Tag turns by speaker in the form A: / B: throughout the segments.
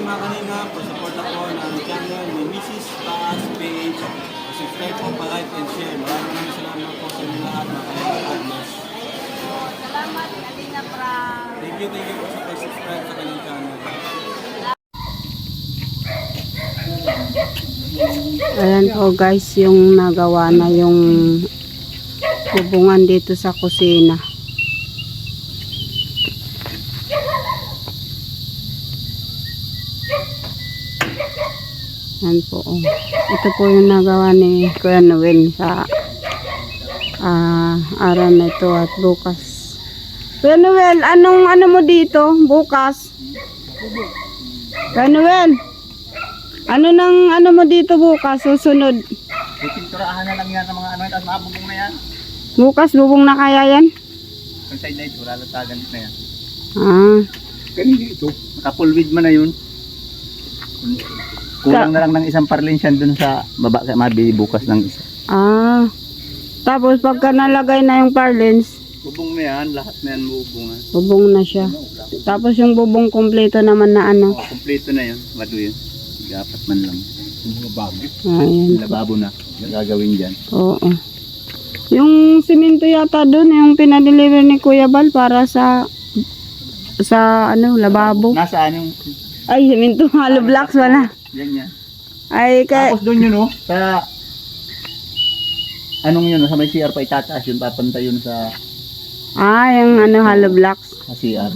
A: mga kanina, pa-support ako ng channel ni Mrs. Taas Page. Subscribe po, pa-like and share. Maraming salamat po sa inyo lahat, mga kanina. God bless.
B: Salamat, Kalina Pra.
A: Thank you po sa pag-subscribe sa kanyang channel.
C: Ayan po guys, yung nagawa na yung bubungan dito sa kusina. Ayan po. Ito po yung nagawa ni Kuya Noel sa araw na ito at bukas. Kuya Noel, ano mo dito bukas? Kuya Noel, ano mo dito bukas susunod?
D: Pipinturahan na lang yan ng mga ano at mabubong na yan.
C: Bukas bubong na kaya yan?
D: Yung side na ito, lalatagan na yan.
A: Kanina ito.
D: Nakapulwid mo na yun. Kulang na lang ng isang parlinsyan dun sa baba, mabili bukas ng isa.
C: Tapos pagka nalagay na yung parlins,
D: Bubong na yan, lahat na yan bubungan.
C: bubong na siya. Tapos yung bubong kompleto naman na ano.
D: Kompleto na yun, mado yun. Dapat man lang.
A: Yung mga bago.
C: Ayan.
D: Lababo na, gagawin dyan.
C: Oo. Yung simento yata doon, yung pinadeliver ni Kuya Bal para sa lababo.
D: Nasaan yung...
C: Ay, simento, hollow blocks wala.
D: Yan yan.
C: Ay,
D: Tapos doon yun sa... Anong yun, sa may CR pa itataas yun, papantay yun sa
C: yung hollow blocks.
D: CR.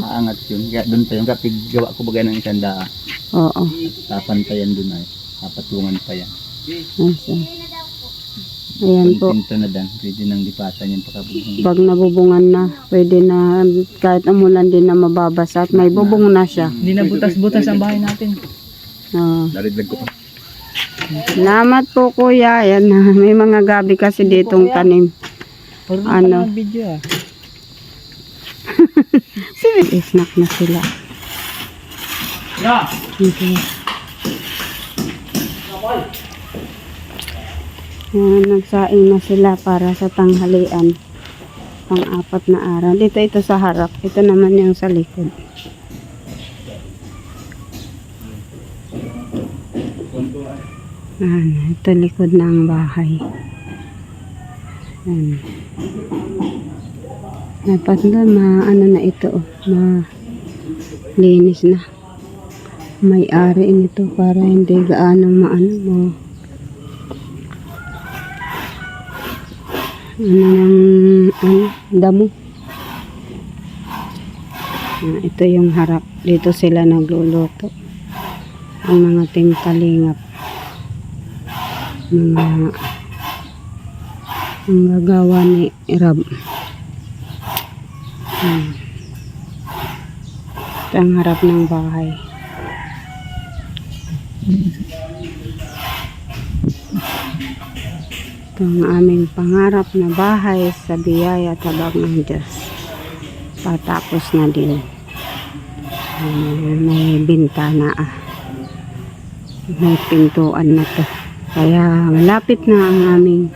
D: Aangat yun. Kaya doon pa yun, kapag gawa ko bagay ng isang daa,
C: Oo.
D: papantayan doon ay. Papatungan pa yan.
C: Ayan po.
D: Pinto na dan, pwede nang lipatan yan pagkabubong.
C: Pag nabubungan na, pwede na kahit umulan din na mababasa at may bubong na siya.
E: Hindi na butas-butas ang bahay natin.
D: Daridlag ko pa.
C: Salamat po kuya. Ayan, may mga gabi kasi ditong tanim. Ano?
E: Video
C: Snack na sila. Okay. Nagsaing na sila para sa tanghalian. Pang-apat na araw. Ito sa harap. Ito naman yung sa likod. Ito likod ng bahay. Dapat doon na ito. Malinis na. May-ari nito para hindi gaano damo. Ito yung harap. Dito sila nagluluto. Ang mga tingkalingap. Ang gagawa ni Rab. Ito ang harap ng bahay. Ito ang aming pangarap na bahay sa biyaya tabag ng Diyos. Patapos na din. May bintana. May pintuan na to. Kaya malapit na ang aming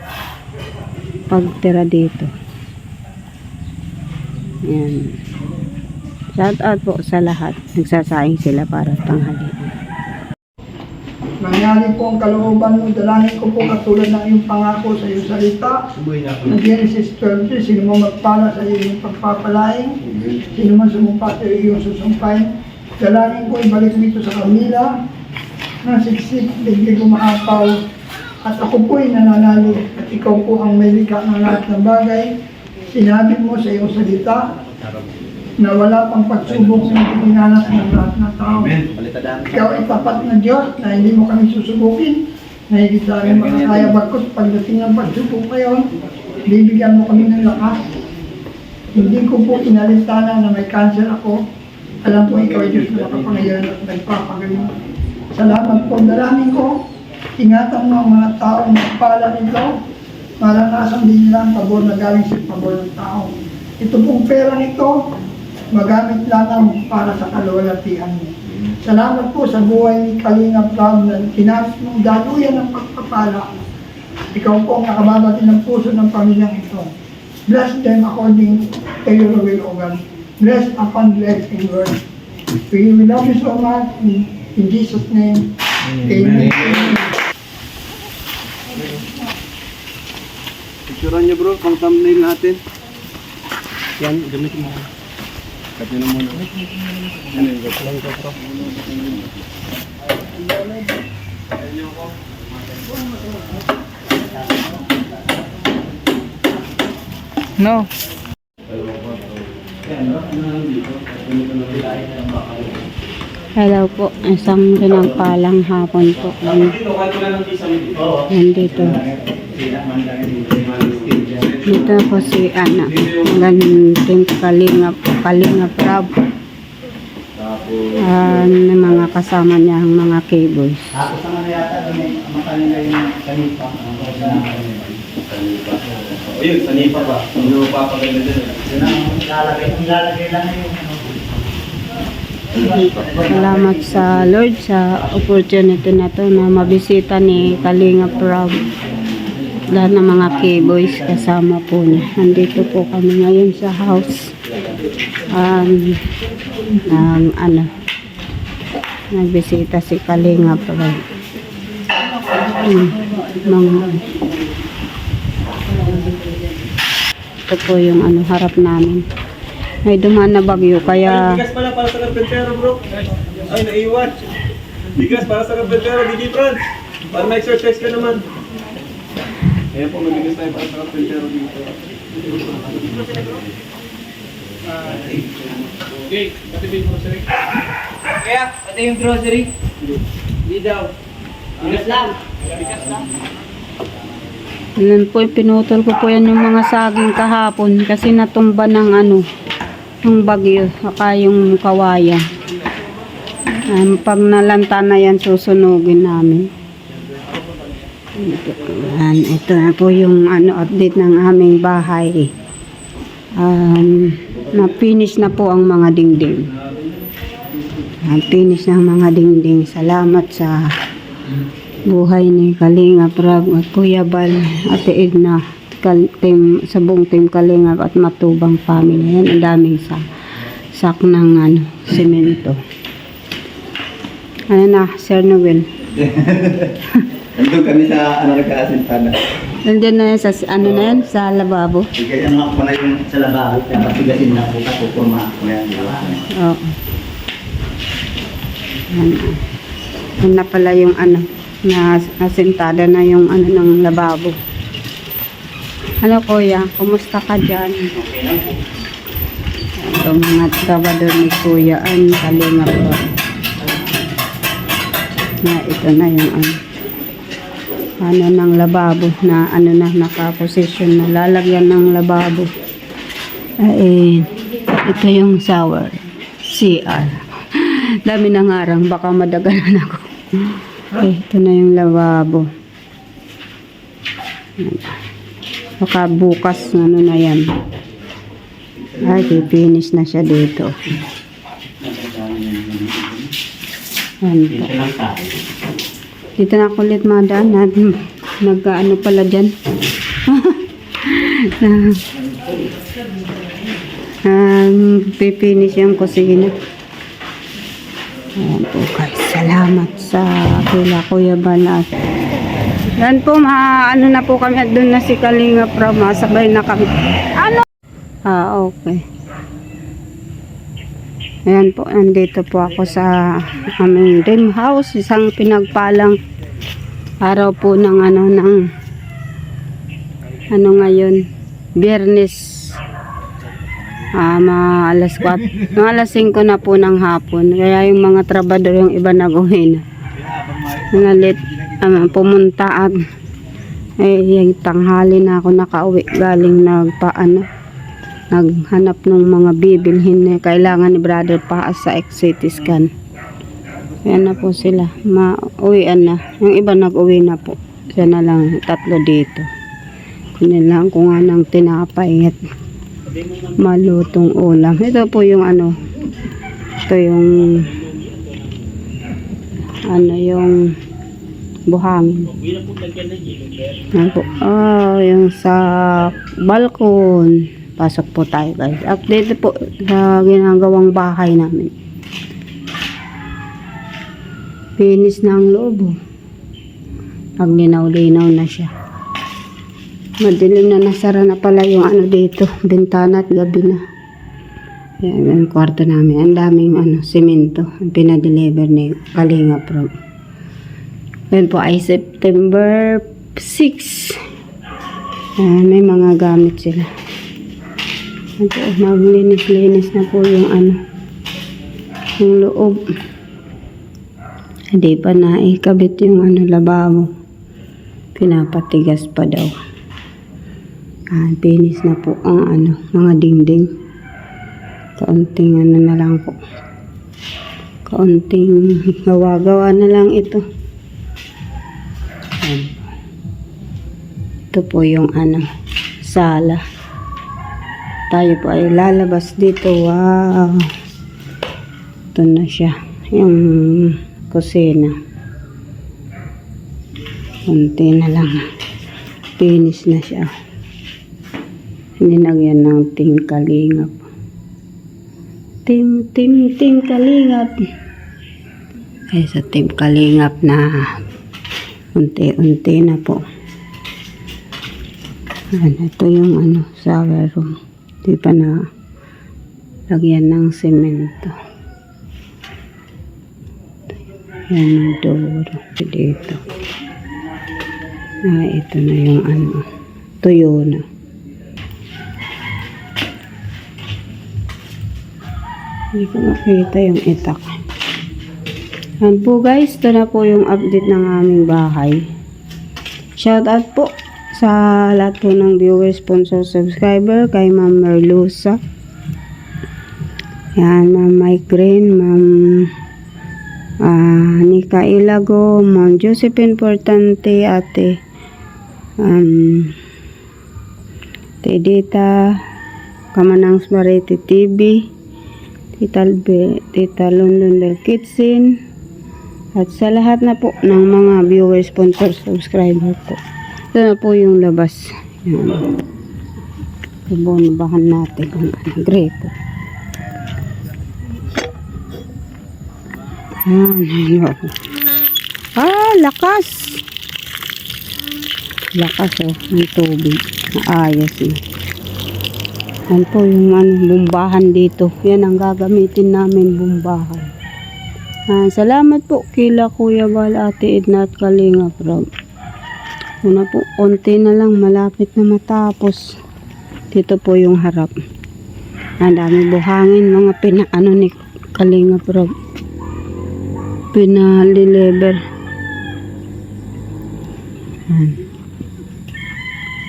C: pagtira dito. Ayan. Shout out po sa lahat. Nagsasaing sila para tanghalian.
F: Mangyari po ang kalooban mo, dalangin ko po katulad ng iyong pangako sa iyong salita. Na Genesis 12, sino mo magpala sa iyong pagpapalain, sino man sumumpa sa iyong susumpain. Dalangin ko ibalik mo ito sa kanila, na siksik, biglig umaapaw, at ako po'y nananalo, at ikaw po ang may likha ng lahat ng bagay. Sinabi mo sa iyong salita, na wala pang pagsubok na pinanganak ng lahat ng tao. Ikaw ay tapat na Diyos na hindi mo kami susubukin, na hindi sa aming makakaya bagkos pagdating ng pagsubok ngayon, bibigyan mo kami ng lakas. Hindi ko po inalintana na may cancer ako. Alam po ikaw ay Diyos na makapangyarihan at nagpapagaling. Salamat po, dalangin ko. Ingatan mo ang mga taong magpala nito. Maranasan din nila ang pabor na galing sa pabor ng tao. Ito pong pera nito, magamit lamang para sa kalwalatian mo. Salamat po sa buhay ni Kalinga Prab na tinapos mong daluyan ng pagpapala. Ikaw po ang nakababati ng puso ng pamilyang ito. Bless them according to your will, O God. Bless upon blessing, Lord. We love you so much. In Jesus' name. Amen.
A: Picturean niyo bro, pang thumbnail natin. Yan, gamitin mo. Cut nyo na muna. Ano yung GoPro?
E: No.
C: Hello po, isang pinampalang hapon po. Nandito. Dito po si Ana. Ganting Kalingap Rob. Mga kasama niya ang mga K-boys.
D: Ako sa mga yata, makanila yung kanipa.
A: O yun, sanipa pa. Ano papaganda dyan?
D: Yun ang lalagay lang yung
C: Salamat sa Lord sa opportunity na to na mabisita ni Kalingap Rob. Lahat ng mga K-boys kasama po niya. Nandito po kami ngayon sa house. Nagbisita si Kalingap Rob. Ito po yung harap namin. May dumaan na bagyo kaya
A: Bigas pala para sa karpentero bro. Ay, naiwan. Bigas para sa karpentero, DJ Franz. Para ma-exercise ka naman. Ayan po, may bigas tayo para sa karpentero dito. Okay, pati ba yung grocery?
E: Kaya, pati yung grocery. Hindi daw. Bigas lang. Bigas lang.
C: Yan po, pinutol ko po yan yung mga saging kahapon kasi natumba ng yung bagyo, saka yung kawayan. Pag nalanta na yan, susunugin namin. Ito na po yung update ng aming bahay. Na-finish na po ang mga dingding. Na-finish na ang mga dingding. Salamat sa buhay ni Kalingap Rob at Kuya Bal, Ate Edna, sa buong team Kalingap at Matubang family. Yan, ang daming sak ng semento. Ano na, Sir Noel?
D: Nandun kami sa nagkaasintada.
C: Nandiyan na yan sa na yan, sa lababo.
D: Kaya ako na yung sa lababo, kaya patigasin na po kapupurma ako yan.
C: Oo. Yan na pala yung na asentada na yung ng lababo. Ano kuya, kumusta ka dyan? Ito mga trabador ni kuya ang Kalingap po. Na ito na yung ng lababo na nakaposisyon na lalagyan ng lababo. Ay, ito yung shower CR. Dami ng arang, baka madagalan ako. Okay, ito na yung lababo. Baka bukas na yan. Ay, finish na siya dito. Dito na kulit madaan. Nag-ano pala dyan. Pipinish yung kusina. Ayan po guys. Salamat sa kila Kuya Balat. Yan po, na po kami at doon na si Kalingap Rob, masabay na kami. Okay. Ayan po, andito po ako sa aming dream house, isang pinagpalang araw po ng ngayon, Biyernes. Alas 4, alas 5 na po ng hapon, kaya yung mga trabador yung iba nag-uwi na. Nalit pumunta at yung tanghali na ako nakauwi galing naghanap ng mga bibilhin na kailangan ni brother pa sa CT scan. Yan na po sila, mauwian na, yung iba nag-uwi na po, siya na lang, 3 dito. Kunin lang ko nga ng tinapay at malutong ulam. Ito po yung ito yung yung buhangin. Yung sa balkon. Pasok po tayo guys. Update po sa ginagawang bahay namin. Finish na ang loob. Oh. Paglinaw-linaw na siya. Madilim na, nasara na pala yung ano dito, bintana at gabi na. Yan yung kwarto namin. Ang daming simento ang pinadeliver ni Kalinga Pro. Yan po ay September 6. Yan, may mga gamit sila. Ito, maglinis-linis na po yung yung loob. Hindi pa na ikabit yung lababo. Pinapatigas pa daw. Finish na po ang mga dingding. Kaunting na lang po. Kaunting gawa-gawa na lang ito. Ayan. Ito po yung sala. Tayo po ay lalabas dito. Wow. Ito na siya. Yung kusina. Kunti na lang. Finish na siya. Ninagyan ng Team Kalingap. Team Kalingap. Ay sa Team Kalingap na unti-unti na po. Ito yung shower room. Di pa na lagyan ng semento. Yan ang door dito. Ito na yung tuyo na. Hindi ko makita yung itak. Yan po guys, ito na po yung update ng aming bahay. Shout out po sa lahat po ng viewers, sponsor, subscriber, kay Ma'am Merlusa. Yan, Ma'am Mike Green, Ma'am Nika Ilago, Ma'am Josephine Portante, Ate Tedita, Kamanang Smarete TV, Tita London Del Kitchen, at sa lahat na po ng mga viewers, sponsor, subscriber po. Ito na po yung labas. Yan. Bunubahan natin kung grepo. Yan. Lakas. Lakas ng tubig. Ayos na. Yan po yung bumbahan dito. Yan ang gagamitin namin, bumbahan. Salamat po kila Kuya Bal, Ate Edna at Kalinga Pro. Una po, konti na lang, malapit na matapos. Dito po yung harap. Ang dami buhangin, mga ni Kalinga Pro. Pinalilever.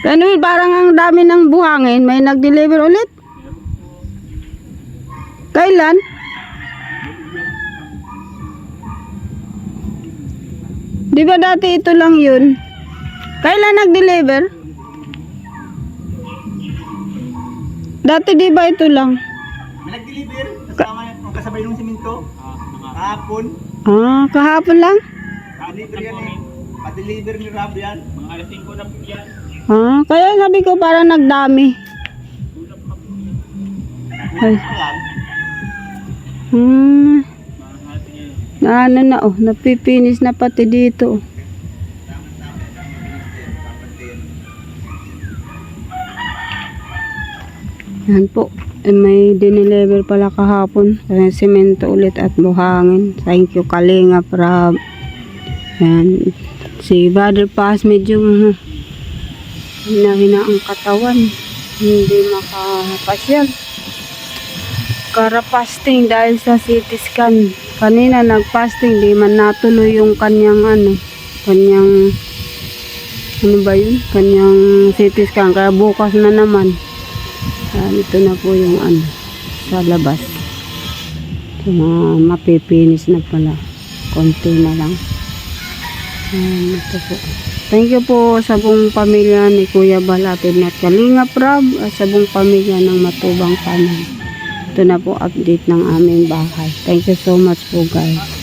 C: Pero parang ang dami ng buhangin, may nag-deliver ulit. Kailan? Di ba dati ito lang yun? Kailan nag-deliver? Dati di ba ito lang?
D: Nag-deliver kasabay ng siminto. Kahapon.
C: Kahapon lang?
D: Pa-deliver yan eh. Pa-deliver ni Rab yan. Mga alas 5 na po yan.
C: Kaya sabi ko parang nagdami. Ay. Napipinis na pati dito. Yan po. May dinelever pala kahapon. Kaya semento ulit at buhangin. Thank you Kalinga Prab. Yan. Si Brother Paz medyo hina ang katawan. Hindi makapasyal. Karapasting dahil sa CT scan. Kanina nagpasting. Di man natuloy yung kanyang kanyang CT scan. Kaya bukas na naman. Ito na po yung sa labas. So, mapipinis na pala. Konti na lang. Ito po. Thank you po sa buong pamilya ni Kuya Balatin at Kalinga Prab at sa buong pamilya ng Matubang Family. Ito na po update ng aming bahay. Thank you so much po guys.